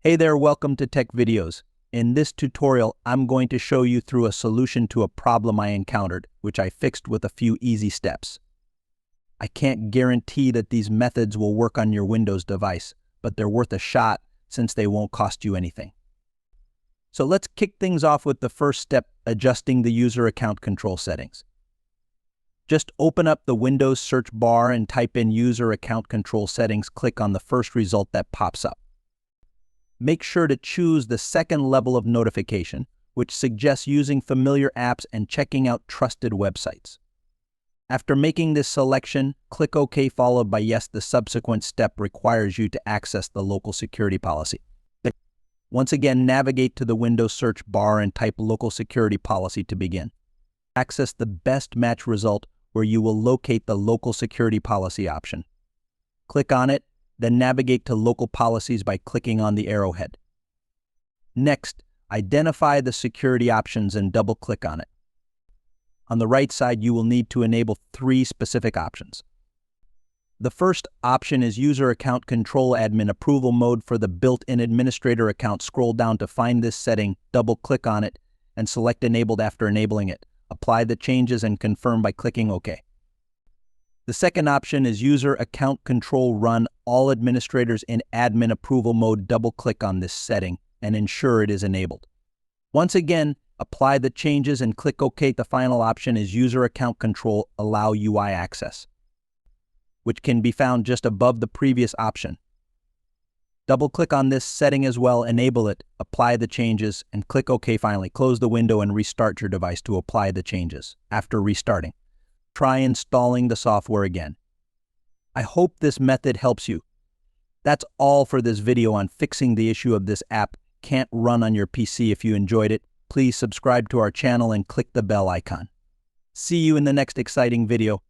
Hey there, welcome to TechVideos. In this tutorial, I'm going to show you through a solution to a problem I encountered, which I fixed with a few easy steps. I can't guarantee that these methods will work on your Windows device, but they're worth a shot since they won't cost you anything. So let's kick things off with the first step, adjusting the user account control settings. Just open up the Windows search bar and type in User Account Control Settings. Click on the first result that pops up. Make sure to choose the second level of notification, which suggests using familiar apps and checking out trusted websites. After making this selection, click OK followed by Yes. The subsequent step requires you to access the local security policy. Once again, navigate to the Windows search bar and type Local Security Policy to begin. Access the best match result where you will locate the Local Security Policy option. Click on it, then navigate to Local Policies by clicking on the arrowhead. Next, identify the security options and double-click on it. On the right side, you will need to enable three specific options. The first option is User Account Control Admin Approval Mode for the built-in administrator account. Scroll down to find this setting, double-click on it, and select Enabled. After enabling it, apply the changes and confirm by clicking OK. The second option is User Account Control Run All Administrators in Admin Approval Mode. Double-click on this setting and ensure it is enabled. Once again, apply the changes and click OK. The final option is User Account Control Allow UI Access, which can be found just above the previous option. Double-click on this setting as well, enable it, apply the changes, and click OK. Finally, close the window and restart your device to apply the changes. After restarting, try installing the software again. I hope this method helps you. That's all for this video on fixing the issue of this app can't run on your PC. If you enjoyed it, please subscribe to our channel and click the bell icon. See you in the next exciting video.